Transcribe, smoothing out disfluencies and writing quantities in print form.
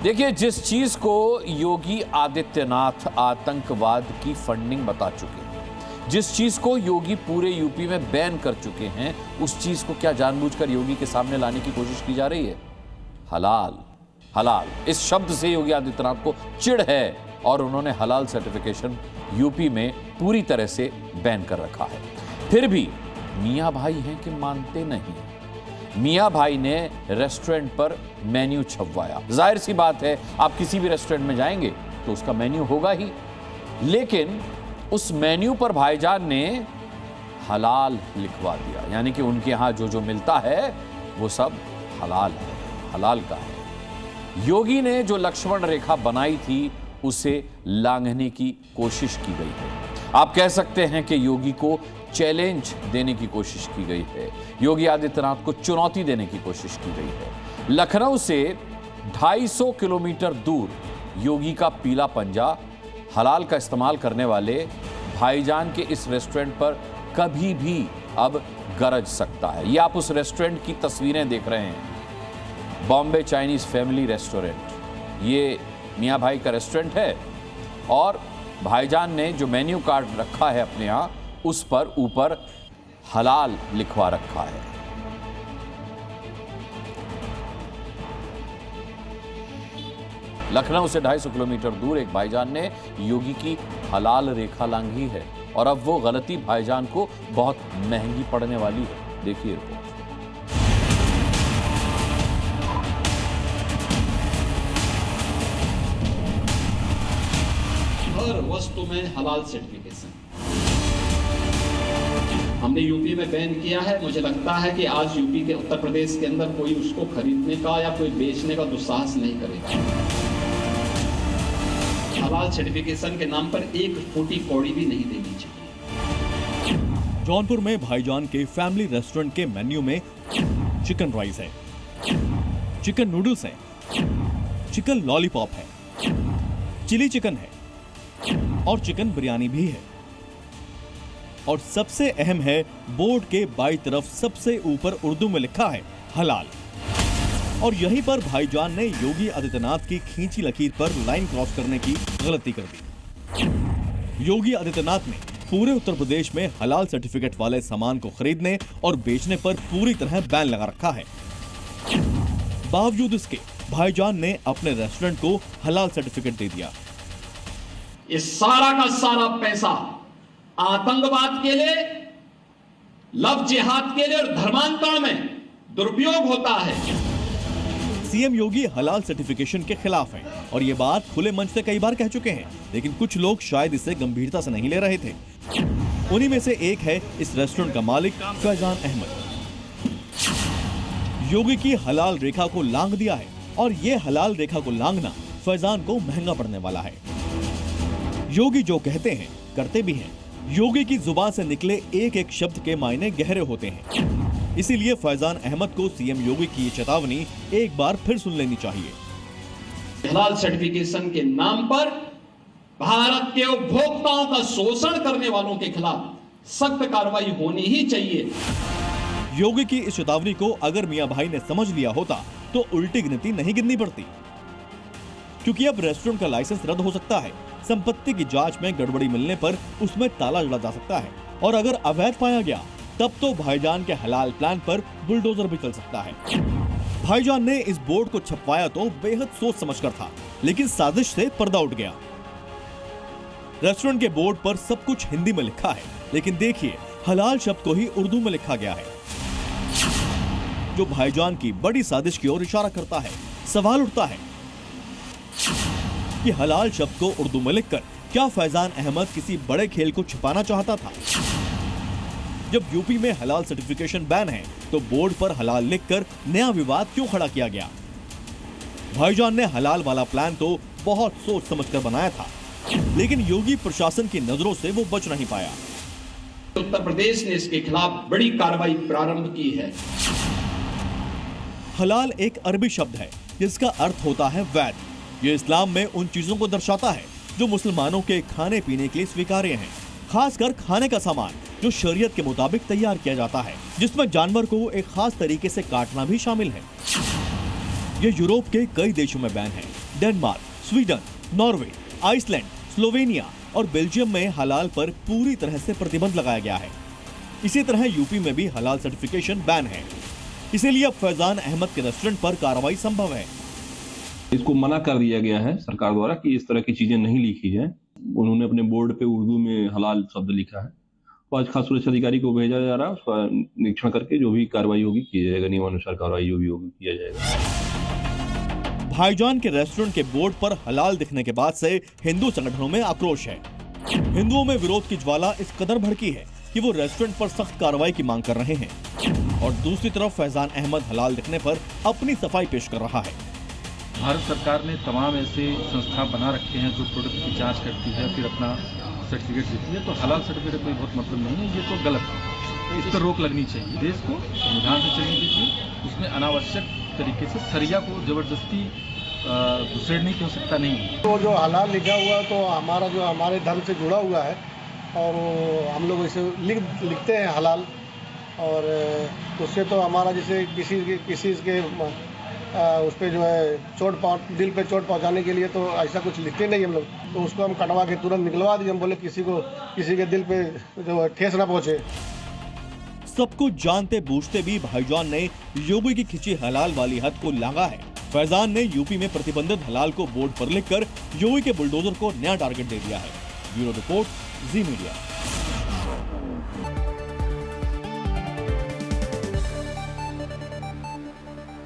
देखिए, जिस चीज को योगी आदित्यनाथ आतंकवाद की फंडिंग बता चुके हैं, जिस चीज को योगी पूरे यूपी में बैन कर चुके हैं, उस चीज को क्या जानबूझकर योगी के सामने लाने की कोशिश की जा रही है? हलाल। हलाल इस शब्द से योगी आदित्यनाथ को चिढ़ है और उन्होंने हलाल सर्टिफिकेशन यूपी में पूरी तरह से बैन कर रखा है। फिर भी मियां भाई हैं कि मानते नहीं। मियां भाई ने रेस्टोरेंट पर मेन्यू छपवाया। जाहिर सी बात है, आप किसी भी रेस्टोरेंट में जाएंगे तो उसका मेन्यू होगा ही, लेकिन उस मेन्यू पर भाईजान ने हलाल लिखवा दिया, यानी कि उनके यहां जो जो मिलता है वो सब हलाल है, हलाल का है। योगी ने जो लक्ष्मण रेखा बनाई थी उसे लांघने की कोशिश की गई है। आप कह सकते हैं कि योगी को चैलेंज देने की कोशिश की गई है, योगी आदित्यनाथ को चुनौती देने की कोशिश की गई है। लखनऊ से 250 किलोमीटर दूर योगी का पीला पंजा हलाल का इस्तेमाल करने वाले भाईजान के इस रेस्टोरेंट पर कभी भी अब गरज सकता है। ये आप उस रेस्टोरेंट की तस्वीरें देख रहे हैं, बॉम्बे चाइनीज फैमिली रेस्टोरेंट। ये मियां भाई का रेस्टोरेंट है और भाईजान ने जो मेन्यू कार्ड रखा है अपने यहाँ, उस पर ऊपर हलाल लिखवा रखा है। लखनऊ से 250 किलोमीटर दूर एक भाईजान ने योगी की हलाल रेखा लांघी है और अब वो गलती भाईजान को बहुत महंगी पड़ने वाली है। देखिए रिपोर्ट। हर वस्तु में हलाल सर्टिफिकेशन हमने यूपी में बैन किया है। मुझे लगता है कि आज यूपी के उत्तर प्रदेश के अंदर कोई उसको खरीदने का या कोई बेचने का दुस्साहस नहीं करेगा। हलाल सर्टिफिकेशन के नाम पर एक फूटी कौड़ी भी नहीं देनी चाहिए। जौनपुर में भाईजान के फैमिली रेस्टोरेंट के मेन्यू में चिकन राइस है, चिकन नूडल्स है, चिकन लॉलीपॉप है, चिली चिकन है और चिकन बिरयानी भी है। और सबसे अहम है, बोर्ड के बाईं तरफ सबसे ऊपर उर्दू में लिखा है हलाल। और यहीं पर भाईजान ने योगी आदित्यनाथ की खींची लकीर पर लाइन क्रॉस करने की गलती कर दी। योगी आदित्यनाथ ने पूरे उत्तर प्रदेश में हलाल सर्टिफिकेट वाले सामान को खरीदने और बेचने पर पूरी तरह बैन लगा रखा है। बावजूद इसके भाईजान ने अपने रेस्टोरेंट को हलाल सर्टिफिकेट दे दिया। इस सारा का सारा पैसा आतंकवाद के लिए, लव जिहाद के लिए और धर्मांतरण में दुरुपयोग होता है। सीएम योगी हलाल सर्टिफिकेशन के खिलाफ हैं और ये बात खुले मंच से कई बार कह चुके हैं, लेकिन कुछ लोग शायद इसे गंभीरता से नहीं ले रहे थे। उन्हीं में से एक है इस रेस्टोरेंट का मालिक फैजान अहमद। योगी की हलाल रेखा को लांघ दिया है और ये हलाल रेखा को लांघना फैजान को महंगा पड़ने वाला है। योगी जो कहते हैं करते भी हैं। योगी की जुबान से निकले एक एक शब्द के मायने गहरे होते हैं। इसीलिए फैजान अहमद को सीएम योगी की ये चेतावनी एक बार फिर सुन लेनी चाहिए। हलाल सर्टिफिकेशन के नाम पर भारत के उपभोक्ताओं का शोषण करने वालों के खिलाफ सख्त कार्रवाई होनी ही चाहिए। योगी की इस चेतावनी को अगर मियां भाई ने समझ लिया होता तो उल्टी गिनती नहीं गिननी पड़ती, क्योंकि अब रेस्टोरेंट का लाइसेंस रद्द हो सकता है, संपत्ति की जांच में गड़बड़ी मिलने पर उसमें ताला जड़ा जा सकता है और अगर अवैध पाया गया तब तो भाईजान के हलाल प्लान पर बुलडोजर भी चल सकता है। भाईजान ने इस बोर्ड को छपवाया तो बेहद सोच समझकर था, लेकिन साजिश से पर्दा उठ गया। रेस्टोरेंट के बोर्ड पर सब कुछ हिंदी में लिखा है, लेकिन देखिए हलाल शब्द को ही उर्दू में लिखा गया है, जो भाईजान की बड़ी साजिश की ओर इशारा करता है। सवाल उठता है कि हलाल शब्द को उर्दू में लिखकर क्या फैजान अहमद किसी बड़े खेल को छिपाना चाहता था? जब यूपी में हलाल सर्टिफिकेशन बैन है तो बोर्ड पर हलाल लिखकर नया विवाद क्यों खड़ा किया गया? भाईजान ने हलाल वाला प्लान तो बहुत सोच समझकर बनाया था, लेकिन योगी प्रशासन की नजरों से वो बच नहीं पाया। उत्तर प्रदेश ने इसके खिलाफ बड़ी कार्रवाई प्रारंभ की है। हलाल एक अरबी शब्द है जिसका अर्थ होता है वैध। ये इस्लाम में उन चीजों को दर्शाता है जो मुसलमानों के खाने पीने के लिए स्वीकार्य हैं, खासकर खाने का सामान जो शरीयत के मुताबिक तैयार किया जाता है, जिसमें जानवर को एक खास तरीके से काटना भी शामिल है। ये यूरोप के कई देशों में बैन है। Denmark, Sweden, Norway, Iceland, Slovenia और बेल्जियम में हलाल पर पूरी तरह से प्रतिबंध लगाया गया है। इसी तरह यूपी में भी हलाल सर्टिफिकेशन बैन है। इसीलिए अब फैजान अहमद के रेस्टोरेंट पर कार्रवाई संभव है। इसको मना कर दिया गया है सरकार द्वारा कि इस तरह की चीजें नहीं लिखी जाए। उन्होंने अपने बोर्ड पे उर्दू में हलाल शब्द लिखा है। तो आज खास सुरक्षा अधिकारी को भेजा जा रहा है, उसका निरीक्षण करके जो भी कार्रवाई होगी की जाएगा, नियमानुसार कार्रवाई जो भी होगी किया जाएगा। भाईजान के रेस्टोरेंट के बोर्ड पर हलाल दिखने के बाद से हिंदू संगठनों में आक्रोश है। हिंदुओं में विरोध की ज्वाला इस कदर भड़की है कि वो रेस्टोरेंट पर सख्त कार्रवाई की मांग कर रहे हैं और दूसरी तरफ फैजान अहमद हलाल दिखने पर अपनी सफाई पेश कर रहा है। भारत सरकार ने तमाम ऐसे संस्था बना रखे हैं जो प्रोडक्ट की जांच करती है, फिर अपना सर्टिफिकेट देती है। तो हलाल सर्टिफिकेट कोई बहुत मतलब नहीं है, ये तो गलत है। इस पर रोक लगनी चाहिए। देश को संविधान से चलने दीजिए, उसमें अनावश्यक तरीके से शरिया को जबरदस्ती घुसेड़ने की आवश्यकता नहीं है। तो जो हलाल लिखा हुआ तो हमारा जो हमारे धर्म से जुड़ा हुआ है और हम लोग इसे लिखते हैं हलाल, और उससे तो हमारा जैसे किसी के उस पर जो है दिल पे चोट पहुंचाने के लिए तो ऐसा कुछ लिखते नहीं हम लोग, तो उसको हम कटवा के तुरंत निकलवा दिए। हम बोले किसी के दिल पे जो ठेस ना पहुंचे। सब कुछ जानते बूझते भी भाईजान ने योगी की खिंची हलाल वाली हद को लांघा है। फैजान ने यूपी में प्रतिबंधित हलाल को बोर्ड पर लिखकर योगी के बुलडोजर को नया टारगेट दे दिया है। ब्यूरो रिपोर्ट, जी मीडिया।